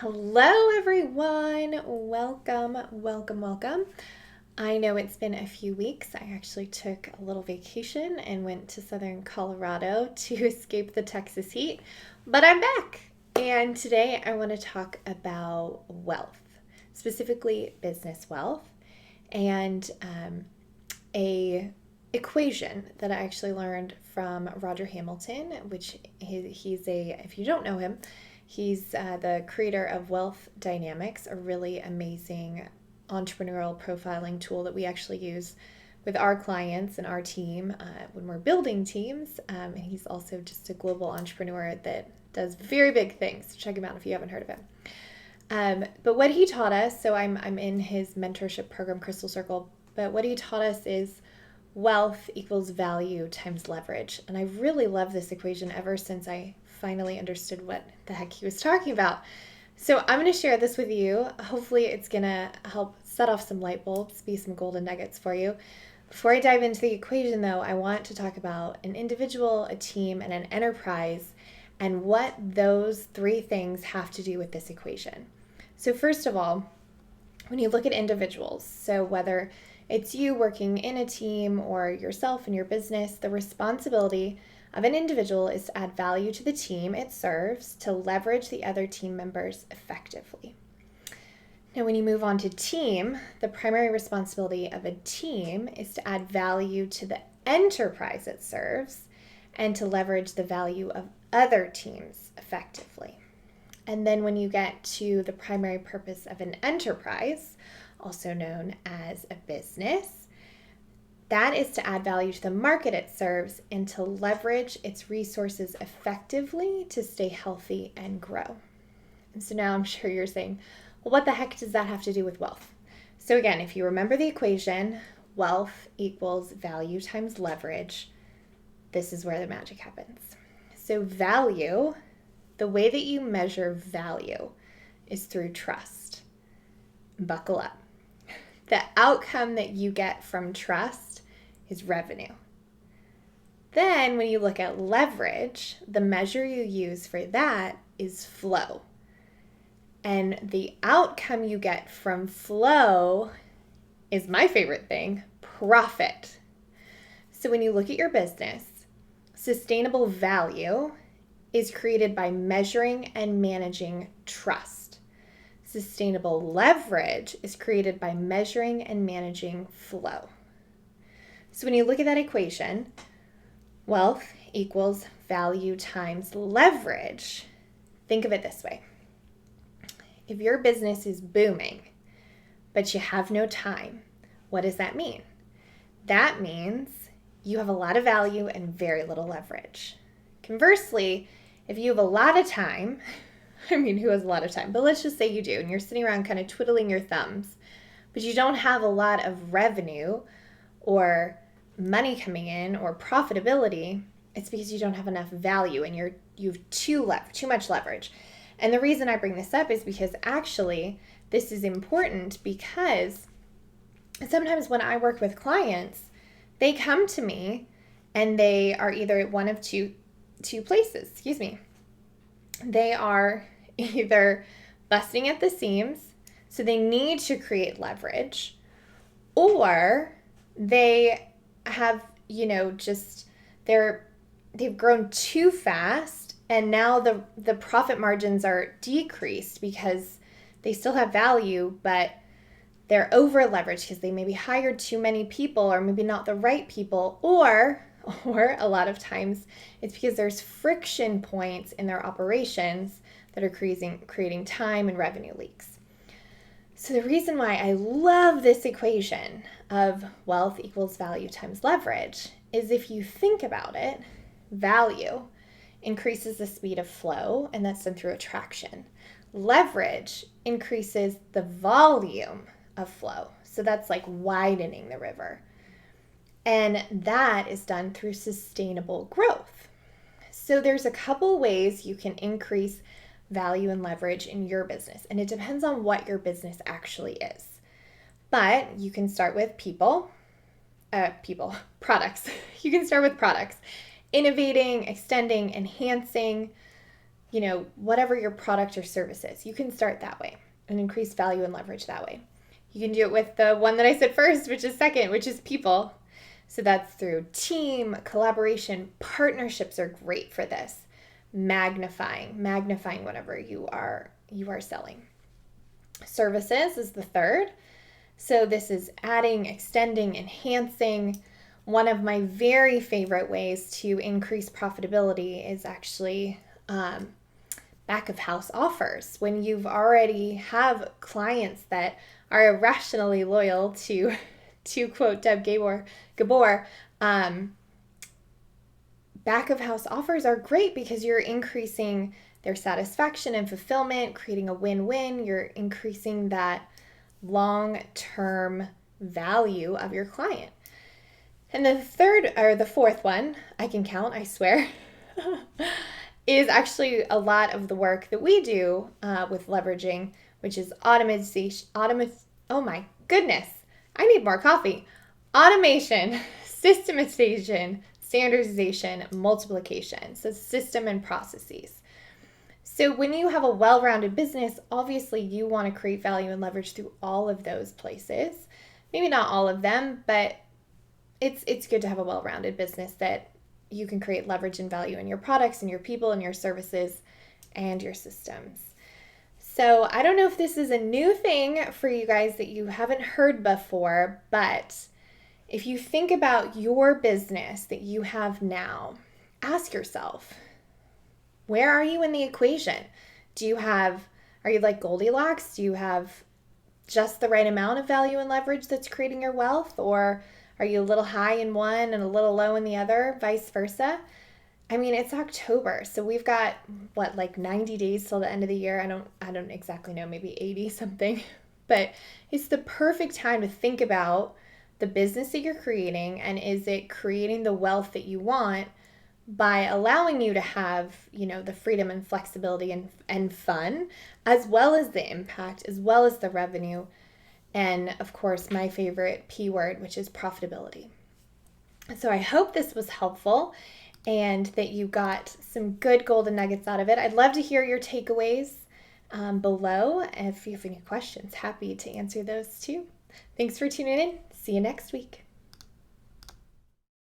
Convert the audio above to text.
Hello, everyone. Welcome. I know it's been a few weeks. I actually took a little vacation and went to southern Colorado to escape the Texas heat, but I'm back. And today I want to talk about wealth, specifically business wealth, and a equation that I actually learned from Roger Hamilton, which he's a, if you don't know him, he's the creator of Wealth Dynamics, a really amazing entrepreneurial profiling tool that we actually use with our clients and our team when we're building teams. And he's also just a global entrepreneur that does very big things. Check him out if you haven't heard of him. But what he taught us, so I'm in his mentorship program, Crystal Circle, but what he taught us is wealth equals value times leverage. And I really love this equation ever since I finally understood what the heck he was talking about. So I'm going to share this with you. Hopefully it's going to help set off some light bulbs, be some golden nuggets for you. Before I dive into the equation though, I want to talk about an individual, a team, and an enterprise and what those three things have to do with this equation. So first of all, when you look at individuals, so whether it's you working in a team or yourself in your business, the responsibility of an individual is to add value to the team it serves to leverage the other team members effectively. Now, when you move on to team, the primary responsibility of a team is to add value to the enterprise it serves and to leverage the value of other teams effectively. And then when you get to the primary purpose of an enterprise, also known as a business, that is to add value to the market it serves and to leverage its resources effectively to stay healthy and grow. And so now I'm sure you're saying, well, what the heck does that have to do with wealth? So again, if you remember the equation, wealth equals value times leverage, this is where the magic happens. So value, the way that you measure value is through trust. Buckle up. The outcome that you get from trust is revenue. Then when you look at leverage, the measure you use for that is flow. And the outcome you get from flow is my favorite thing, profit. So when you look at your business, sustainable value is created by measuring and managing trust. Sustainable leverage is created by measuring and managing flow. So when you look at that equation, wealth equals value times leverage. Think of it this way. If your business is booming, but you have no time, what does that mean? That means you have a lot of value and very little leverage. Conversely, if you have a lot of time, who has a lot of time? But let's just say you do, and you're sitting around kind of twiddling your thumbs, but you don't have a lot of revenue or money coming in or profitability. It's because you don't have enough value and you have too much leverage. And the reason I bring this up is because actually this is important because sometimes when I work with clients, they come to me and they are either at one of two places. They are either busting at the seams, so they need to create leverage, or they have, they've grown too fast and now the profit margins are decreased because they still have value, but they're over leveraged because they maybe hired too many people or maybe not the right people, or a lot of times it's because there's friction points in their operations that are creating time and revenue leaks. So the reason why I love this equation of wealth equals value times leverage is if you think about it, value increases the speed of flow, and that's done through attraction. Leverage increases the volume of flow. So that's like widening the river. And that is done through sustainable growth. So there's a couple ways you can increase value and leverage in your business. And it depends on what your business actually is. But you can start with products. You can start with products. Innovating, extending, enhancing whatever your product or service is. You can start that way and increase value and leverage that way. You can do it with the one that I said first, which is second, which is people. So that's through team, collaboration. Partnerships are great for this. Magnifying whatever you are selling. Services is the third. So this is adding, extending, enhancing. One of my very favorite ways to increase profitability is actually back of house offers. When you've already have clients that are irrationally loyal to quote Deb Gabor, back of house offers are great because you're increasing their satisfaction and fulfillment, creating a win-win. You're increasing that long-term value of your client. And the fourth one, I can count, I swear, is actually a lot of the work that we do with leveraging, which is automation. Oh my goodness, I need more coffee. Automation, systematization, standardization, multiplication. So system and processes. So when you have a well-rounded business, obviously you want to create value and leverage through all of those places. Maybe not all of them, but it's good to have a well-rounded business that you can create leverage and value in your products and your people and your services and your systems. So I don't know if this is a new thing for you guys that you haven't heard before, but if you think about your business that you have now, ask yourself, where are you in the equation? Are you like Goldilocks? Do you have just the right amount of value and leverage that's creating your wealth? Or are you a little high in one and a little low in the other, vice versa? I mean, it's October, so we've got, 90 days till the end of the year? I don't exactly know, maybe 80 something. But it's the perfect time to think about the business that you're creating, and is it creating the wealth that you want by allowing you to have, the freedom and flexibility and fun, as well as the impact, as well as the revenue, and of course, my favorite P word, which is profitability. So I hope this was helpful and that you got some good golden nuggets out of it. I'd love to hear your takeaways below. If you have any questions, happy to answer those too. Thanks for tuning in. See you next week.